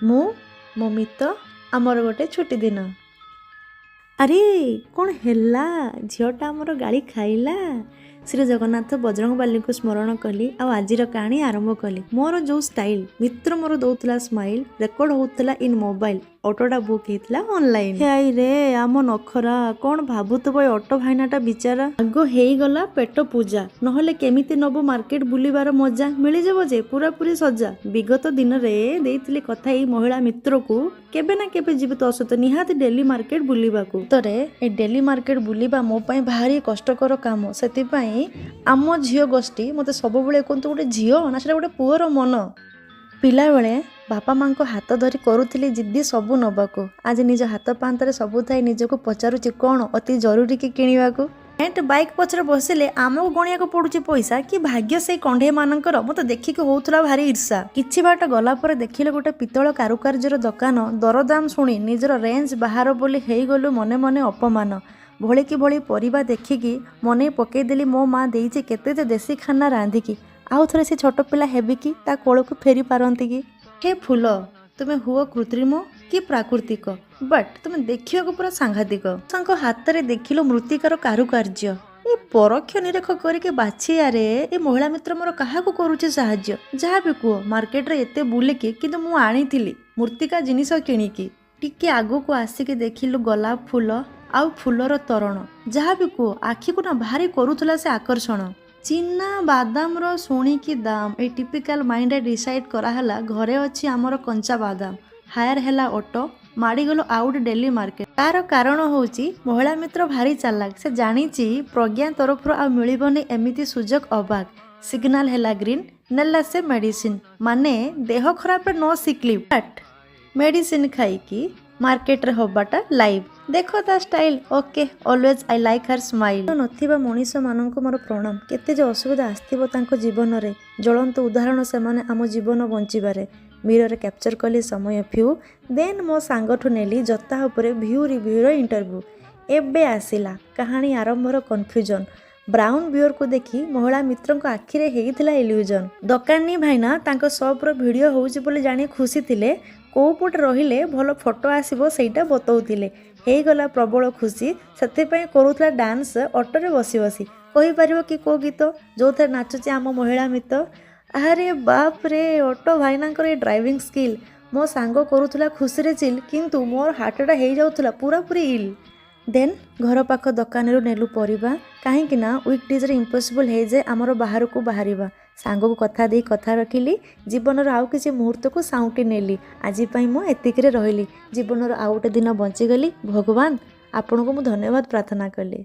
ମୁଁ ମୋ ମିତ ଆମର ଗୋଟେ ଛୁଟି ଦିନ। ଆରେ କ'ଣ ହେଲା, ଝିଅଟା ଆମର ଗାଳି ଖାଇଲା। ଶ୍ରୀ ଜଗନ୍ନାଥ ବଜରଙ୍ଗବାଲୀଙ୍କୁ ସ୍ମରଣ କଲି ଆଉ ଆଜିର କାହାଣୀ ଆରମ୍ଭ କଲି। ମୋର ଯେଉଁ ଷ୍ଟାଇଲ୍, ମିତ୍ର ମୋର ଦଉଥିଲା ସ୍ମାଇଲ୍, ରେକର୍ଡ ହଉଥିଲା ଇନ୍ ମୋବାଇଲ୍, ଅଟୋଟା ବୁକ୍ ହେଇଥିଲା ଅନଲାଇନ୍। ରେ ଆମ ନଖରା କ'ଣ ଭାବୁଥିବ ଏ ଅଟୋ ଭାଇନାଟା ବିଚାରା। ଆଗ ହେଇଗଲା ପେଟ ପୂଜା, ନହେଲେ କେମିତି ନବ ମାର୍କେଟ ବୁଲିବାର ମଜା, ମିଳିଯିବ ଯେ ପୁରାପୁରି ସଜା। ବିଗତ ଦିନରେ ଦେଇଥିଲି କଥା ଏଇ ମହିଳା ମିତ୍ରକୁ, କେବେ ନା କେବେ ଯିବି ତୋ ସହିତ ନିହାତି ଡେଲି ମାର୍କେଟ ବୁଲିବାକୁ। ତରେ ଏ ଡେଲି ମାର୍କେଟ ବୁଲିବା ମୋ ପାଇଁ ଭାରି କଷ୍ଟକର କାମ। ସେଥିପାଇଁ ଆମ ଝିଅ ଗୋଷ୍ଠୀ ମୋତେ ସବୁବେଳେ କୁହନ୍ତୁ, ଗୋଟେ ଝିଅ ନା ସେଟା ଗୋଟେ ପୁଅର ମନ। ପିଲାବେଳେ ବାପା ମାଆଙ୍କ ହାତ ଧରି କରୁଥିଲି ଜିଦ୍ଦି ସବୁ ନେବାକୁ। ଆଜି ନିଜ ହାତ ପାନ୍ତରେ ସବୁ ଥାଇ ନିଜକୁ ପଚାରୁଛି କ'ଣ ଅତି ଜରୁରୀ କି କିଣିବାକୁ। ବାଇକ୍ ପଛରେ ବସିଲେ ଆମକୁ ଗଣିବାକୁ ପଡୁଛି ପଇସା, କି ଭାଗ୍ୟ ସେଇ କଣ୍ଢେଇ ମାନଙ୍କର। ମୋତେ ଦେଖିକି ହଉଥିଲା ଭାରି ଈର୍ଷା। କିଛି ବାଟ ଗଲା ପରେ ଦେଖିଲେ ଗୋଟେ ପିତ୍ତଳ କାରୁକାର୍ଯ୍ୟର ଦୋକାନ। ଦରଦାମ ଶୁଣି ନିଜର ରେଞ୍ଜ ବାହାର ବୋଲି ହେଇଗଲୁ ମନେ ମନେ ଅପମାନ। ଭଳିକି ଭଳି ପରିବା ଦେଖିକି ମନେ ପକେଇଦେଲି ମୋ ମା ଦେଇଛି କେତେ ଯେ ଦେଶୀ ଖାନା ରାନ୍ଧିକି। ଆଉ ଥରେ ସେ ଛୋଟ ପିଲା ହେବି କି ତା କୋଳକୁ ଫେରି ପାରନ୍ତି କି। ହେ ଫୁଲ, ତୁମେ ହୁଅ କୃତ୍ରିମ କି ପ୍ରାକୃତିକ, ବଟ୍ ତୁମେ ଦେଖିବାକୁ ପୁରା ସାଂଘାତିକ। ତାଙ୍କ ହାତରେ ଦେଖିଲ ମୃତ୍ତିକାର କାରୁକାର୍ଯ୍ୟ। ଏ ପରୋକ୍ଷ ନିରୀଖ କରିକି ବାଛିଆରେ ଏ ମହିଳା ମିତ୍ର ମୋର କାହାକୁ କରୁଛି ସାହାଯ୍ୟ। ଯାହା ବି କୁହ, ମାର୍କେଟରେ ଏତେ ବୁଲିକି କିନ୍ତୁ ମୁଁ ଆଣିଥିଲି ମୃତ୍ତିକା ଜିନିଷ କିଣିକି। ଟିକେ ଆଗକୁ ଆସିକି ଦେଖିଲୁ ଗୋଲାପ ଫୁଲ ଆଉ ଫୁଲର ତୋରଣ। ଯାହା ବି କୁହ, ଆଖିକୁ ନା ଭାରି କରୁଥିଲା ସେ ଆକର୍ଷଣ। ଚିନା ବାଦାମର ଶୁଣିକି ଦାମ, ଏଇ ଟିପିକାଲ ମାଇଣ୍ଡରେ ଡିସାଇଡ୍ କରାହେଲା ଘରେ ଅଛି ଆମର କଞ୍ଚା ବାଦାମ। ହାୟାର ହେଲା ଅଟୋ, ମାଡ଼ିଗଲୁ ଆଉଟ୍ ଡେଲି ମାର୍କେଟ। ତାର କାରଣ ହେଉଛି ମହିଳା ମିତ୍ର ଭାରି ଚାଲାକ। ସେ ଜାଣିଛି ପ୍ରଜ୍ଞା ତରଫରୁ ଆଉ ମିଳିବନି ଏମିତି ସୁଯୋଗ ଅବାକ। ସିଗ୍ନାଲ ହେଲା ଗ୍ରୀନ୍, ନେଲା ସେ ମେଡିସିନ, ମାନେ ଦେହ ଖରାପରେ ନ ସିକ୍ ଲିଭ୍, ବଟ୍ ମେଡିସିନ ଖାଇକି ମାର୍କେଟରେ ହବାଟା ଲାଇଭ୍। ଦେଖ ତା style, okay always I like her smile. ନଥିବା ମଣିଷ ମାନଙ୍କୁ ମୋର ପ୍ରଣାମ। କେତେ ଯେ ଅସୁବିଧା ଆସିଥିବ ତାଙ୍କ ଜୀବନରେ, ଜ୍ୱଳନ୍ତ ଉଦାହରଣ ସେମାନେ ଆମ ଜୀବନ ବଞ୍ଚିବାରେ। ମିରରେ କ୍ୟାପଚର କଲି ସମୟ ଫ୍ୟୁ, ଦେନ୍ ମୋ ସାଙ୍ଗଠୁ ନେଲି ଜତା ଉପରେ ଭ୍ୟୁ ରିଭ୍ୟୁର ଇଣ୍ଟରଭ୍ୟୁ। ଏବେ ଆସିଲା କାହାଣୀ ଆରମ୍ଭର କନଫ୍ୟୁଜନ। ବ୍ରାଉନ ବିୟରକୁ ଦେଖି ମହିଳା ମିତ୍ରଙ୍କ ଆଖିରେ ହେଇଥିଲା ଇଲ୍ୟୁଜନ। ଦୋକାନୀ ଭାଇନା ତାଙ୍କ ସପର ଭିଡ଼ିଓ ହେଉଛି ବୋଲି ଜାଣି ଖୁସି ଥିଲେ। କୋଉ ପଟେ ରହିଲେ ଭଲ ଫଟୋ ଆସିବ ସେଇଟା ବତଉଥିଲେ। ହେଇଗଲା ପ୍ରବଳ ଖୁସି, ସେଥିପାଇଁ କରୁଥିଲା ଡାନ୍ସ ଅଟୋରେ ବସି ବସି। କହିପାରିବ କି କୋଉ ଗୀତ ଯୋଉଥିରେ ନାଚୁଛି ଆମ ମହିଳା ମିତ୍ର? ଆରେ ବାପରେ, ଅଟୋ ଭାଇନାଙ୍କର ଏ ଡ୍ରାଇଭିଂ ସ୍କିଲ୍। ମୋ ସାଙ୍ଗ କରୁଥିଲା ଖୁସିରେ ଚିଲ୍, କିନ୍ତୁ ମୋର ହାର୍ଟଟା ହେଇଯାଉଥିଲା ପୁରାପୁରି ଇଲ୍। ଦେନ୍ ଘର ପାଖ ଦୋକାନରୁ ନେଲୁ ପରିବା, କାହିଁକି ନା ୱିକ୍ ଡେଜରେ ଇମ୍ପସିବଲ୍ ହେଇଯାଏ ଆମର ବାହାରକୁ ବାହାରିବା। ସାଙ୍ଗକୁ କଥା ଦେଇ କଥା ରଖିଲି, ଜୀବନର ଆଉ କିଛି ମୁହୂର୍ତ୍ତକୁ ସାଉଁଟି ନେଲି। ଆଜି ପାଇଁ ମୁଁ ଏତିକିରେ ରହିଲି। ଜୀବନର ଆଉ ଗୋଟେ ଦିନ ବଞ୍ଚିଗଲି। ଭଗବାନ ଆପଣଙ୍କୁ ମୁଁ ଧନ୍ୟବାଦ ପ୍ରାର୍ଥନା କଲି।